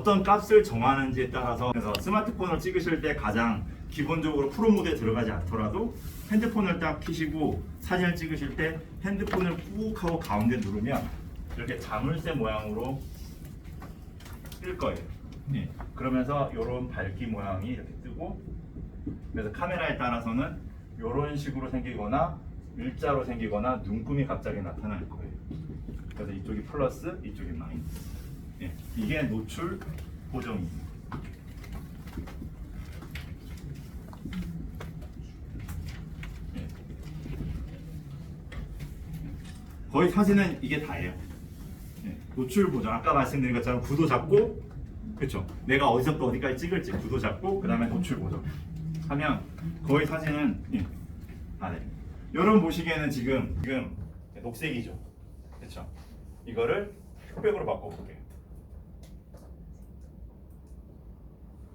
어떤 값을 정하는지에 따라서 그래서 스마트폰을 찍으실 때 가장 기본적으로 프로 모드에 들어가지 않더라도 핸드폰을 딱 켜시고 사진을 찍으실 때 핸드폰을 꾹 하고 가운데 누르면 이렇게 자물쇠 모양으로 뜰 거예요. 네. 그러면서 이런 밝기 모양이 이렇게 뜨고 그래서 카메라에 따라서는 이런 식으로 생기거나 일자로 생기거나 눈금이 갑자기 나타날 거예요. 그래서 이쪽이 플러스, 이쪽이 마이너스. 네. 이게 노출 보정입니다. 네. 거의 사진은 이게 다예요. 네. 노출 보정. 아까 말씀드린 것처럼 구도 잡고, 그렇죠? 내가 어디서부터 어디까지 찍을지 구도 잡고, 그 다음에 노출 보정 하면 거의 사진은 다 돼요. 여러분 보시기에는 지금 녹색이죠, 그렇죠? 이거를 흑백으로 바꿔볼게요.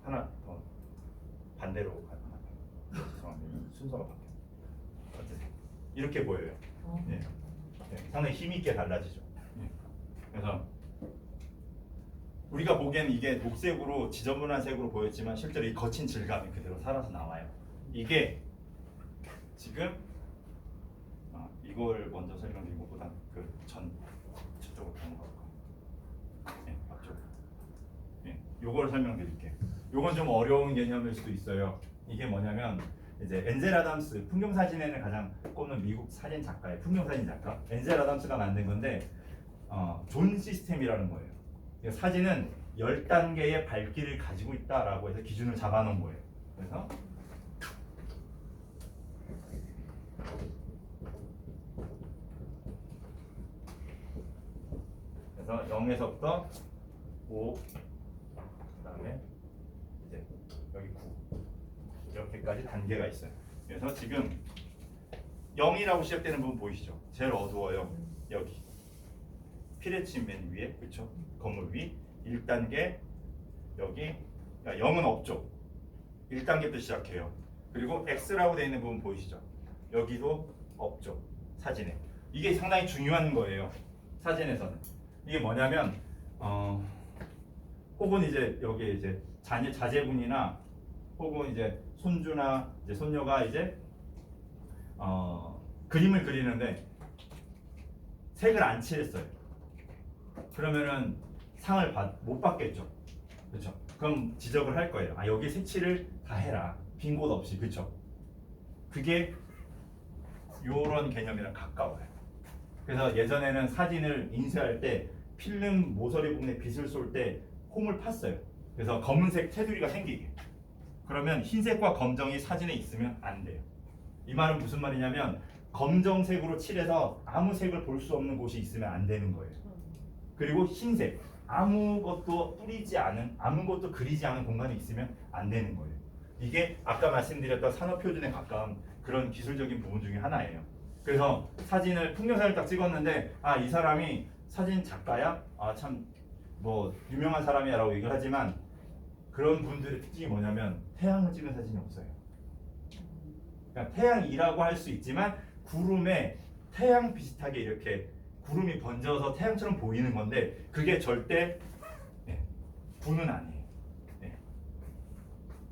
하나 더 반대로 죄송합니다. 순서가 바뀌어요. 어떠세요? 이렇게 보여요. 네. 네. 상당히 힘있게 달라지죠. 네. 그래서 우리가 보기에는 이게 녹색으로 지저분한 색으로 보였지만 실제로 이 거친 질감이 그대로 살아서 나와요. 이게 지금 이걸 먼저 설명드린 것보다 저쪽으로 넘어갈까요? 네, 앞쪽. 네, 요걸 설명드릴게요. 요건 좀 어려운 개념일 수도 있어요. 이게 뭐냐면 이제 엔젤 아담스 풍경사진에는 가장 꼽는 미국 사진 작가예요. 풍경사진 작가 엔젤 아담스가 만든 건데 존 시스템이라는 거예요. 사진은 10단계의 밝기를 가지고 있다라고 해서 기준을 잡아놓은 거예요. 그래서 그래서 0에서부터 5, 그 다음에 이제 여기 9 이렇게까지 단계가 있어요. 그래서 지금 0이라고 시작되는 부분 보이시죠? 제일 어두워요. 여기 피레침 맨 위에, 그렇죠? 건물 위 1단계 여기, 그러니까 0은 없죠. 1단계부터 시작해요. 그리고 X라고 되어 있는 부분 보이시죠? 여기도 없죠. 사진에. 이게 상당히 중요한 거예요. 사진에서는. 이게 뭐냐면 혹은 이제 여기 이제 자제분이나 혹은 이제 손주나 이제 손녀가 이제 그림을 그리는데 색을 안 칠했어요. 그러면은 상을 못 받겠죠. 그렇죠? 그럼 지적을 할 거예요. 아, 여기 색칠을 다 해라. 빈 곳 없이. 그렇죠? 그게 요런 개념이랑 가까워요. 그래서 예전에는 사진을 인쇄할 때 필름 모서리 부분에 빛을 쏠 때 홈을 팠어요. 그래서 검은색 테두리가 생기게. 그러면 흰색과 검정이 사진에 있으면 안 돼요. 이 말은 무슨 말이냐면 검정색으로 칠해서 아무 색을 볼 수 없는 곳이 있으면 안 되는 거예요. 그리고 흰색, 아무것도 뿌리지 않은, 아무것도 그리지 않은 공간이 있으면 안 되는 거예요. 이게 아까 말씀드렸던 산업표준에 가까운 그런 기술적인 부분 중에 하나예요. 그래서 사진을 풍경사진을 딱 찍었는데 이 사람이 사진 작가야? 참 뭐 유명한 사람이야 라고 얘기를 하지만 그런 분들의 특징이 뭐냐면 태양을 찍은 사진이 없어요. 그러니까 태양이라고 할 수 있지만 구름에 태양 비슷하게 이렇게 구름이 번져서 태양처럼 보이는 건데 그게 절대 구는 아니에요.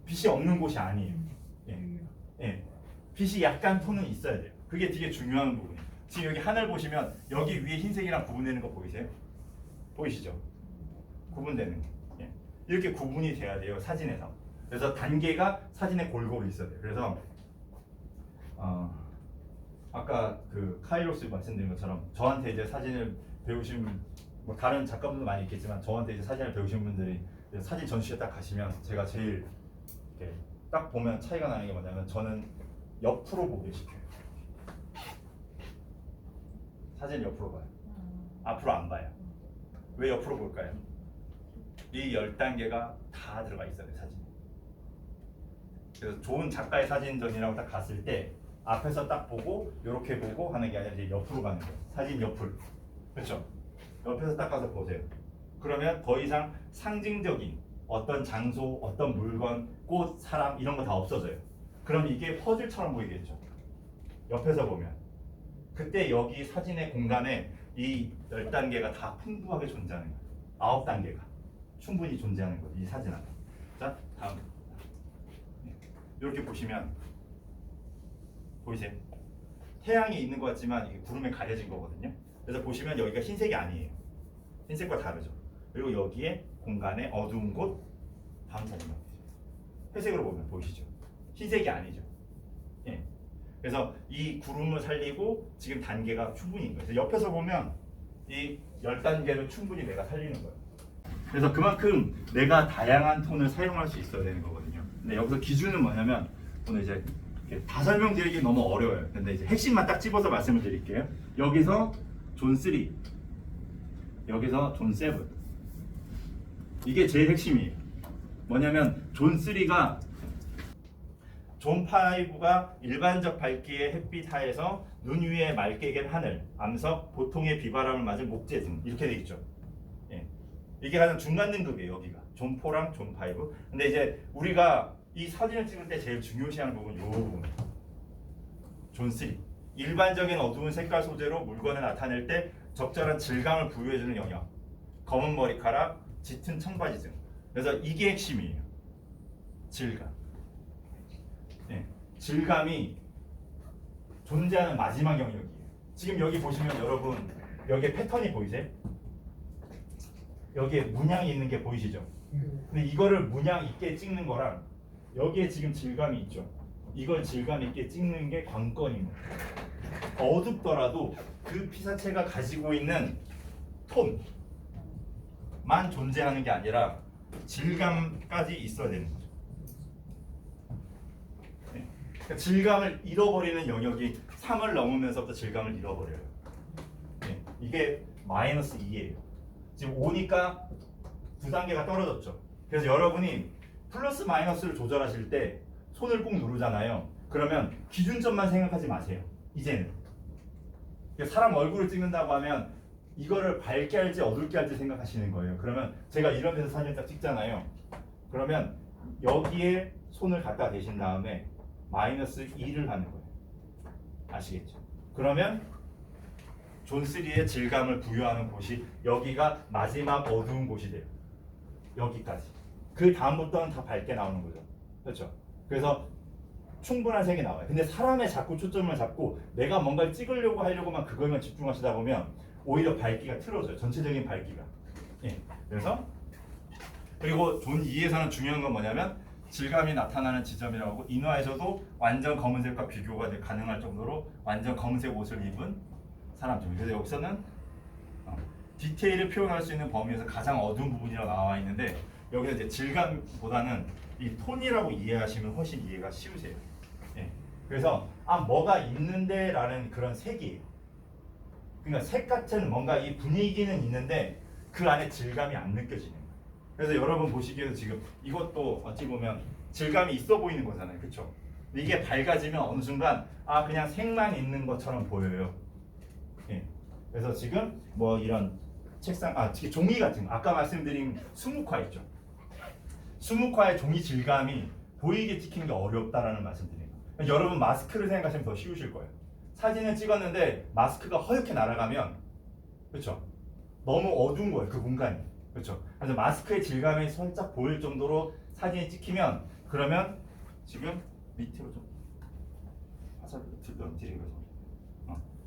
빛이 없는 곳이 아니에요. 빛이 약간 톤은 있어야 돼요. 그게 되게 중요한 부분이에요. 지금 여기 하늘 보시면 여기 위에 흰색이랑 구분되는 거 보이세요? 보이시죠? 구분되는 거. 이렇게 구분이 돼야 돼요, 사진에서. 그래서 단계가 사진에 골고루 있어야 돼요. 그래서 아까 그 카이로스 말씀드린 것처럼 저한테 이제 사진을 배우신 뭐 다른 작가분도 많이 있겠지만 저한테 이제 사진을 배우신 분들이 사진 전시회 딱 가시면 제가 제일 이렇게 딱 보면 차이가 나는 게 뭐냐면 저는 옆으로 보게 시켜요. 사진 옆으로 봐요. 앞으로 안 봐요. 왜 옆으로 볼까요? 이 10단계가 다 들어가 있어요, 사진에. 그래서 좋은 작가의 사진전이라고 딱 갔을 때 앞에서 딱 보고 이렇게 보고 하는 게 아니라 이제 옆으로 가는 거예요. 사진 옆을. 그렇죠? 옆에서 딱 가서 보세요. 그러면 더 이상 상징적인 어떤 장소, 어떤 물건, 꽃, 사람 이런 거 다 없어져요. 그럼 이게 퍼즐처럼 보이겠죠. 옆에서 보면. 그때 여기 사진의 공간에 이 10단계가 다 풍부하게 존재하는 거예요. 9단계가. 충분히 존재하는 거죠. 이 사진 안에. 자, 다음. 이렇게 보시면 보이세요? 태양이 있는 것 같지만 이게 구름에 가려진 거거든요. 그래서 보시면 여기가 흰색이 아니에요. 흰색과 다르죠. 그리고 여기에 공간에 어두운 곳 다음 사진 보세요. 회색으로 보면 보이시죠? 흰색이 아니죠. 예. 그래서 이 구름을 살리고 지금 단계가 충분히 있는 거예요. 그래서 옆에서 보면 이 10단계를 충분히 내가 살리는 거예요. 그래서 그만큼 내가 다양한 톤을 사용할 수 있어야 되는 거거든요. 근데 여기서 기준은 뭐냐면 오늘 이제 이렇게 다 설명드리기 너무 어려워요. 근데 이제 핵심만 딱 집어서 말씀을 드릴게요. 여기서 존 3, 여기서 존 7. 이게 제일 핵심이에요. 뭐냐면 존 3가 존 5가 일반적 밝기의 햇빛 하에서 눈 위에 맑게 갠 하늘, 암석, 보통의 비바람을 맞은 목재 등 이렇게 돼 있죠. 예. 이게 가장 중간 등급이에요. 여기가 존 4랑 존 5. 근데 이제 우리가 이 사진을 찍을 때 제일 중요시하는 부분 요 부분. 존 3. 일반적인 어두운 색깔 소재로 물건을 나타낼 때 적절한 질감을 부여해주는 영역. 검은 머리카락, 짙은 청바지 등. 그래서 이게 핵심이에요. 질감. 네, 질감이 존재하는 마지막 영역이에요. 지금 여기 보시면 여러분 여기에 패턴이 보이세요? 여기에 문양이 있는 게 보이시죠? 근데 이거를 문양 있게 찍는 거랑 여기에 지금 질감이 있죠. 이걸 질감 있게 찍는 게 관건인 거예요. 어둡더라도 그 피사체가 가지고 있는 톤만 존재하는 게 아니라 질감까지 있어야 되는 거죠. 네. 그러니까 질감을 잃어버리는 영역이 3을 넘으면서부터 질감을 잃어버려요. 네. 이게 마이너스 2예요. 지금 5니까 2단계가 떨어졌죠. 그래서 여러분이 플러스 마이너스를 조절하실 때 손을 꼭 누르잖아요. 그러면 기준점만 생각하지 마세요. 이제는 사람 얼굴을 찍는다고 하면 이거를 밝게 할지 어둡게 할지 생각하시는 거예요. 그러면 제가 이런 데서 사진 딱 찍잖아요. 그러면 여기에 손을 갖다 대신 다음에 마이너스 2를 하는 거예요. 아시겠죠? 그러면 존 3의 질감을 부여하는 곳이 여기가 마지막 어두운 곳이 돼요. 여기까지. 그 다음부터는 다 밝게 나오는 거죠. 그렇죠? 그래서 충분한 색이 나와요. 근데 사람의 자꾸 초점을 잡고 내가 뭔가를 찍으려고 하려고만 그거에만 집중하시다 보면 오히려 밝기가 틀어져요. 전체적인 밝기가. 예. 그래서 그리고 존 2에서는 중요한 건 뭐냐면 질감이 나타나는 지점이라고 하고 인화에서도 완전 검은색과 비교가 가능할 정도로 완전 검은색 옷을 입은 사람들. 그래서 여기서는 디테일을 표현할 수 있는 범위에서 가장 어두운 부분이라고 나와 있는데 여기서 이제 질감보다는 이 톤이라고 이해하시면 훨씬 이해가 쉬우세요. 예. 그래서 뭐가 있는데라는 그런 색이 그러니까 색 같은 뭔가 이 분위기는 있는데 그 안에 질감이 안 느껴지는 거예요. 그래서 여러분 보시기에도 지금 이것도 어찌 보면 질감이 있어 보이는 거잖아요. 그렇죠? 이게 밝아지면 어느 순간 그냥 색만 있는 것처럼 보여요. 예. 그래서 지금 뭐 이런 책상 특히 종이 같은 거 아까 말씀드린 수묵화 있죠. 수묵화의 종이 질감이 보이게 찍히는 게 어렵다라는 말씀드립니다. 여러분 마스크를 생각하시면 더 쉬우실 거예요. 사진을 찍었는데 마스크가 허옇게 날아가면 그렇죠? 너무 어두운 거예요. 그 공간이. 그렇죠? 그래서 마스크의 질감이 살짝 보일 정도로 사진이 찍히면 그러면 지금 밑으로 좀 화살을 드린 거죠.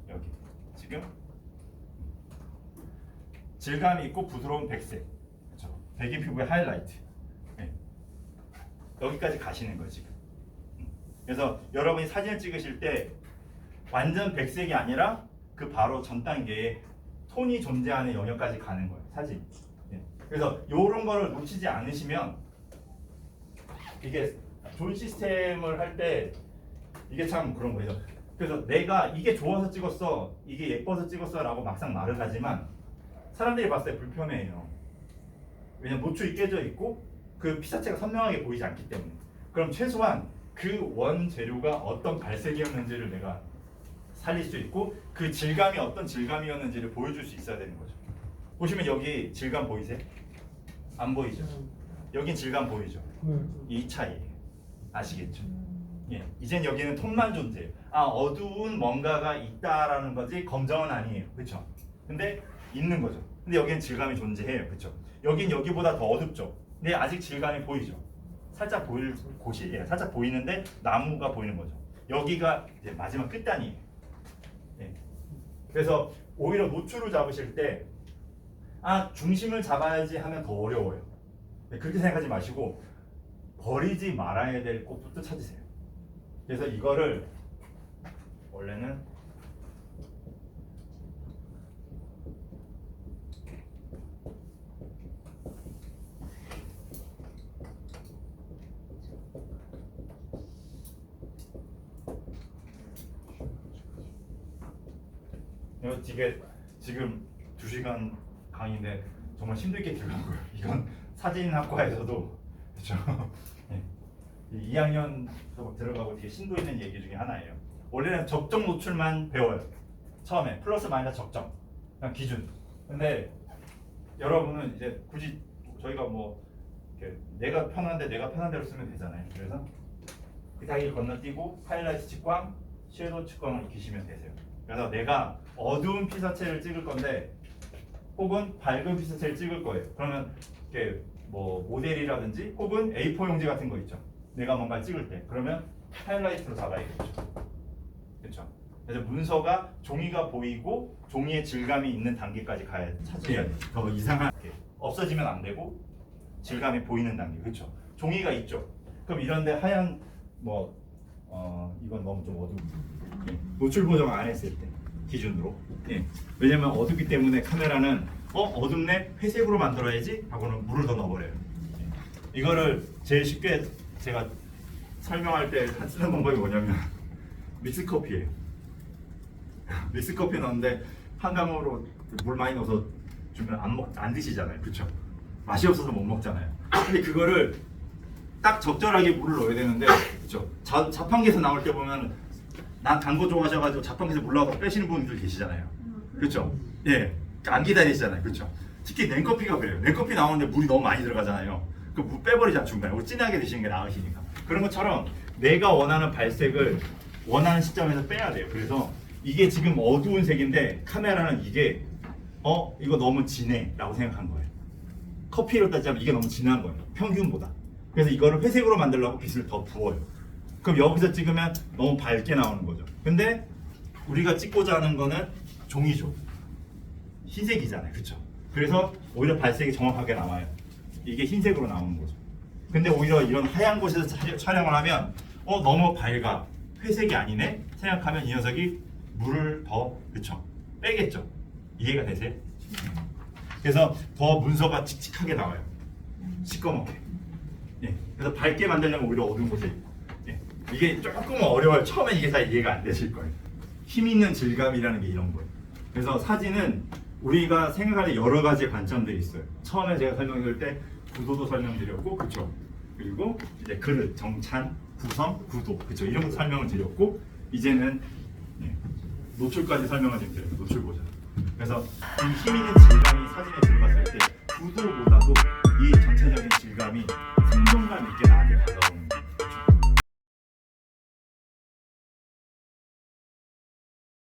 여기 지금 질감이 있고 부드러운 백색, 그렇죠? 백인 피부의 하이라이트. 네. 여기까지 가시는 거예요 지금. 그래서 여러분이 사진을 찍으실 때 완전 백색이 아니라 그 바로 전 단계에 톤이 존재하는 영역까지 가는 거예요 사진. 네. 그래서 이런 거를 놓치지 않으시면 이게 존 시스템을 할 때 이게 참 그런 거예요. 그래서 내가 이게 좋아서 찍었어, 이게 예뻐서 찍었어라고 막상 말을 하지만 사람들이 봤을 때 불편해요. 왜냐면 노출이 깨져 있고 그 피사체가 선명하게 보이지 않기 때문에. 그럼 최소한 그 원 재료가 어떤 발색이었는지를 내가 살릴 수 있고 그 질감이 어떤 질감이었는지를 보여줄 수 있어야 되는 거죠. 보시면 여기 질감 보이세요? 안 보이죠? 여긴 질감 보이죠? 이 차이예요. 아시겠죠? 예, 이젠 여기는 톤만 존재해요. 어두운 뭔가가 있다라는 거지 검정은 아니에요. 그렇죠? 근데 있는 거죠. 근데 여기는 질감이 존재해요. 그렇죠? 여긴 여기보다 더 어둡죠. 근데 아직 질감이 보이죠. 살짝 보일 곳이 살짝 보이는데 나무가 보이는 거죠. 여기가 이제 마지막 끝단이에요. 예. 그래서 오히려 노출을 잡으실 때 중심을 잡아야지 하면 더 어려워요. 네, 그렇게 생각하지 마시고 버리지 말아야 될 곳부터 찾으세요. 그래서 이거를 원래는 이게 지금 2시간 강의인데 정말 힘들게 들어간 거예요. 이건 사진학과에서도 그렇죠. 네. 2학년 들어가고 되게 심도 있는 얘기 중에 하나예요. 원래는 적정 노출만 배워요. 처음에 플러스 마이너스 적정 그냥 기준. 근데 여러분은 이제 굳이 저희가 뭐 이렇게 내가 편한 대로 쓰면 되잖아요. 그래서 그 사이를 건너뛰고 하이라이트 측광, 섀도우 측광을 익히시면 되세요. 그래서 내가 어두운 피사체를 찍을 건데 혹은 밝은 피사체를 찍을 거예요. 그러면 이렇게 뭐 모델이라든지 혹은 A4 용지 같은 거 있죠. 내가 뭔가 찍을 때 그러면 하이라이트로 잡아야겠죠. 그렇죠. 그래서 문서가 종이가 보이고 종이의 질감이 있는 단계까지 가야 찾아야 돼. 더 이상하게 없어지면 안 되고 질감이 보이는 단계. 그렇죠. 종이가 있죠. 그럼 이런데 하얀 이건 너무 좀 어두운 노출 보정 안 했을 때 기준으로. 왜냐면 어둡기 때문에 카메라는 어둡네 회색으로 만들어야지 하고는 물을 더 넣어버려요. 이거를 제일 쉽게 제가 설명할 때 쓰는 방법이 뭐냐면 믹스커피예요. 믹스커피 넣는데 한 방울로 물 많이 넣어서 주면 안 드시잖아요. 그렇죠? 맛이 없어서 못 먹잖아요. 근데 그거를 딱 적절하게 물을 넣어야 되는데 그렇죠? 자판기에서 나올 때 보면 난 단 거 좋아하셔가지고 자판기에서 물 넣어서 빼시는 분들 계시잖아요. 그렇죠? 예, 안 기다리시잖아요. 그렇죠? 특히 냉커피가 그래요. 냉커피 나오는데 물이 너무 많이 들어가잖아요. 그 물 빼버리자 중간에. 우리 진하게 드시는 게 나으시니까. 그런 것처럼 내가 원하는 발색을 원하는 시점에서 빼야 돼요. 그래서 이게 지금 어두운 색인데 카메라는 이게 이거 너무 진해 라고 생각한 거예요. 커피로 따지자면 이게 너무 진한 거예요. 평균보다. 그래서 이거를 회색으로 만들려고 빛을 더 부어요. 그럼 여기서 찍으면 너무 밝게 나오는 거죠. 근데 우리가 찍고자 하는 거는 종이죠. 흰색이잖아요. 그렇죠? 그래서 오히려 발색이 정확하게 나와요. 이게 흰색으로 나오는 거죠. 근데 오히려 이런 하얀 곳에서 촬영을 하면 너무 밝아. 회색이 아니네? 생각하면 이 녀석이 물을 더 그쵸? 빼겠죠? 이해가 되세요? 그래서 더 문서가 칙칙하게 나와요. 시꺼멓게. 그래서 밝게 만들려면 오히려 어두운 곳에 이게 조금 어려워요. 처음에 이게 다 이해가 안 되실 거예요. 힘 있는 질감이라는 게 이런 거예요. 그래서 사진은 우리가 생각할 때 여러 가지 관점들이 있어요. 처음에 제가 설명드릴 때 구도도 설명드렸고, 그렇죠? 그리고 이제 그릇, 정찬, 구성, 구도, 그렇죠? 이런 거 설명을 드렸고, 이제는 노출까지 설명을 좀 드려요. 노출 보자. 그래서 이 힘 있는 질감이 사진에 들어갔을 때 구도보다도 이 전체적인 질감이 생동감 있게 나한테 다가오는